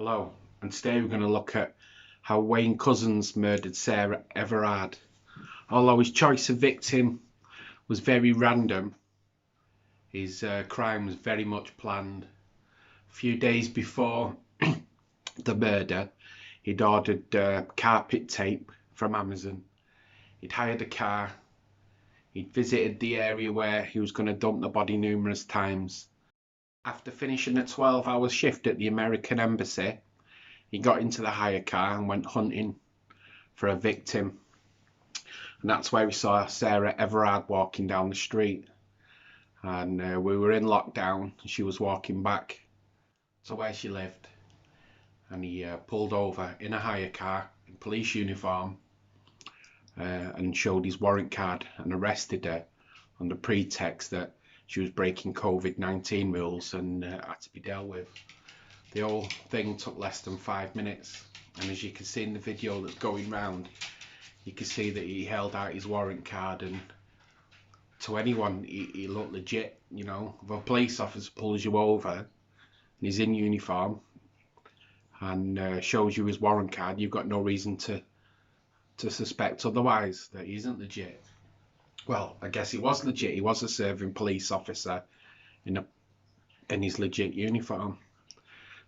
Hello, and today we're going to look at how Wayne Couzens murdered Sarah Everard. Although his choice of victim was very random, his crime was very much planned. A few days before the murder, he'd ordered carpet tape from Amazon. He'd hired a car. He'd visited the area where he was going to dump the body numerous times. After finishing a 12-hour shift at the American Embassy, he got into the hire car and went hunting for a victim. And that's where we saw Sarah Everard walking down the street. And we were in lockdown. She was walking back to where she lived. And he pulled over in a hire car, in police uniform, and showed his warrant card and arrested her on the pretext that she was breaking COVID-19 rules and had to be dealt with. The whole thing took less than 5 minutes, and as you can see in the video that's going round, you can see that he held out his warrant card, and to anyone he looked legit. You know, if a police officer pulls you over and he's in uniform and shows you his warrant card, you've got no reason to suspect otherwise that he isn't legit. Well, I guess he was legit. He was a serving police officer in his legit uniform.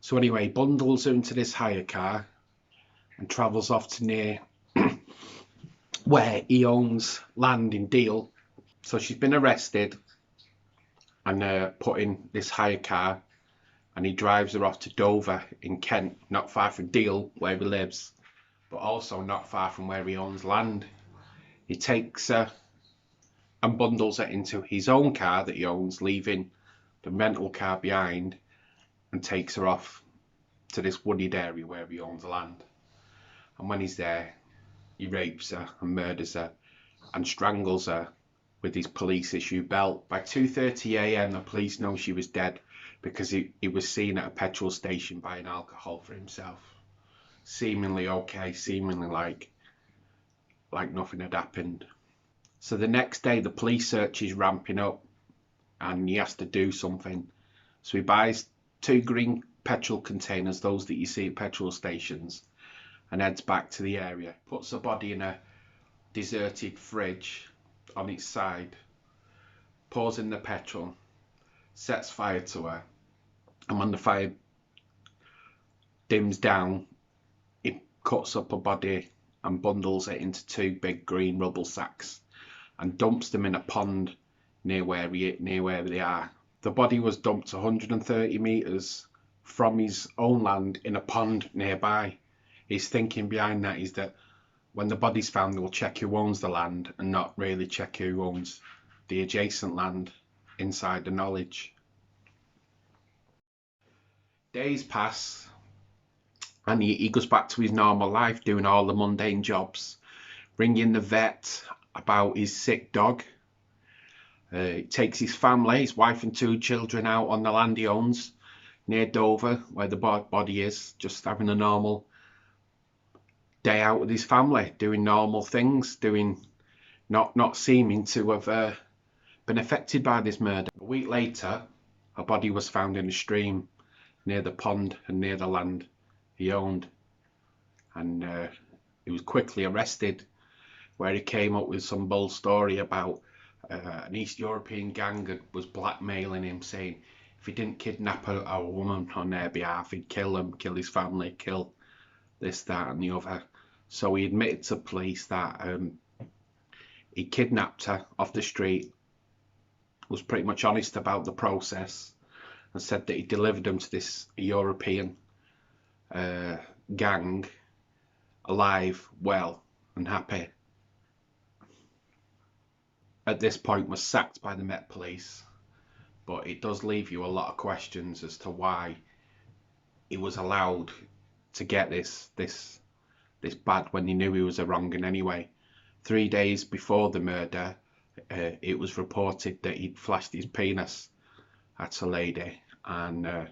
So anyway, bundles her into this hire car and travels off to near where he owns land in Deal. So she's been arrested and put in this hire car, and he drives her off to Dover in Kent, not far from Deal where he lives, but also not far from where he owns land. He takes her and bundles her into his own car that he owns, leaving the rental car behind, and takes her off to this wooded area where he owns land. And when he's there, he rapes her and murders her and strangles her with his police issue belt. By 2:30 a.m. the police know she was dead because he was seen at a petrol station buying alcohol for himself. Seemingly okay, seemingly like nothing had happened. So the next day the police search is ramping up and he has to do something. So he buys 2 green petrol containers, those that you see at petrol stations, and heads back to the area. Puts the body in a deserted fridge on its side, pours in the petrol, sets fire to her, and when the fire dims down, he cuts up her body and bundles it into 2 big green rubble sacks and dumps them in a pond near where they are. The body was dumped 130 metres from his own land in a pond nearby. His thinking behind that is that when the body's found, they'll check who owns the land and not really check who owns the adjacent land inside the knowledge. Days pass and he goes back to his normal life, doing all the mundane jobs, ringing the vet about his sick dog. He takes his family, his wife and 2 children, out on the land he owns near Dover, where the body is, just having a normal day out with his family, doing normal things, not seeming to have been affected by this murder. A week later, a body was found in a stream near the pond and near the land he owned, and he was quickly arrested, where he came up with some bold story about an East European gang was blackmailing him, saying if he didn't kidnap a woman on their behalf, he'd kill them, kill his family, kill this, that and the other. So he admitted to police that he kidnapped her off the street, was pretty much honest about the process, and said that he delivered them to this European gang alive, well and happy. At this point was sacked by the Met Police, but it does leave you a lot of questions as to why he was allowed to get this bad when he knew he was a wrong. And anyway, 3 days before the murder, it was reported that he'd flashed his penis at a lady, and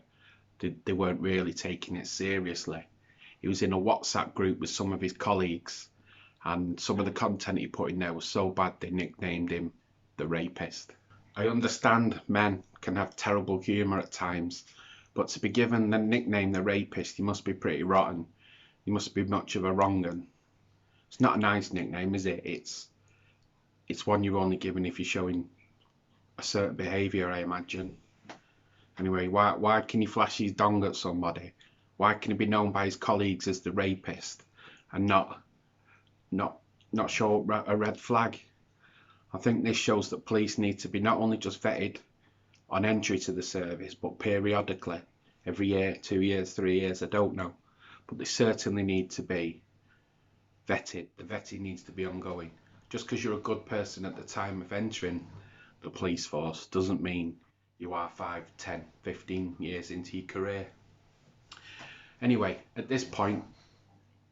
they weren't really taking it seriously. He was in a WhatsApp group with some of his colleagues, and some of the content he put in there was so bad they nicknamed him the rapist. I understand men can have terrible humour at times, But to be given the nickname the rapist, you must be pretty rotten. You must be much of a wrong 'un. It's not a nice nickname, is it? It's one you're only given if you're showing a certain behaviour, I imagine. Anyway, why can he flash his dong at somebody? Why can he be known by his colleagues as the rapist and not show a red flag? I think this shows that police need to be not only just vetted on entry to the service, but periodically, every year, 2 years, 3 years, I don't know. But they certainly need to be vetted. The vetting needs to be ongoing. Just because you're a good person at the time of entering the police force doesn't mean you are 5, 10, 15 years into your career. Anyway, at this point,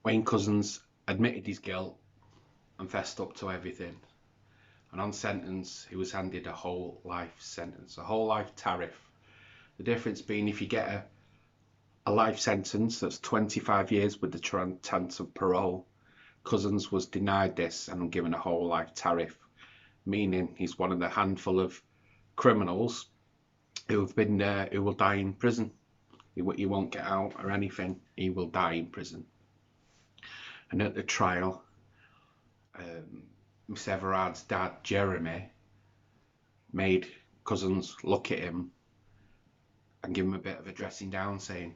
Wayne Couzens admitted his guilt and fessed up to everything. And on sentence, he was handed a whole life sentence, a whole life tariff. The difference being if you get a life sentence that's 25 years with the chance of parole, Couzens was denied this and given a whole life tariff, meaning he's one of the handful of criminals who will die in prison. He won't get out or anything. He will die in prison. And at the trial, Miss Everard's dad, Jeremy, made Couzens look at him and give him a bit of a dressing down, saying,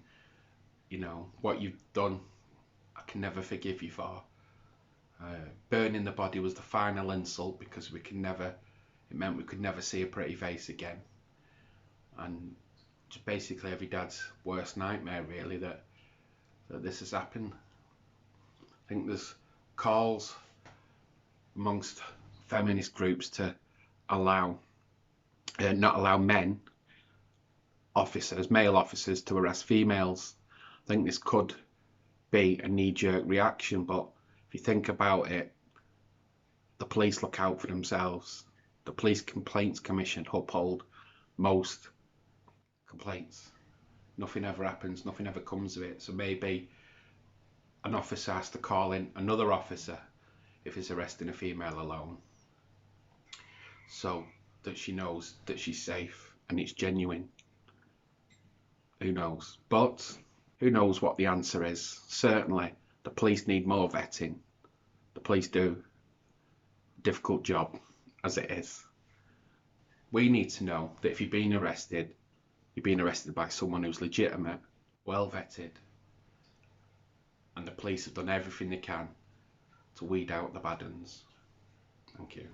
you know, what you've done, I can never forgive you for. Burning the body was the final insult because it meant we could never see a pretty face again. And just basically every dad's worst nightmare, really, that this has happened. I think there's calls amongst feminist groups to not allow male officers to arrest females. I think this could be a knee-jerk reaction, but if you think about it, the police look out for themselves. The Police Complaints Commission uphold most complaints. Nothing ever happens, nothing ever comes of it. So maybe an officer has to call in another officer if he's arresting a female alone, so that she knows that she's safe and it's genuine. Who knows? But who knows what the answer is? Certainly, the police need more vetting. The police do a difficult job as it is. We need to know that if you're being arrested by someone who's legitimate, well vetted, and the police have done everything they can to weed out the bad uns. Thank you.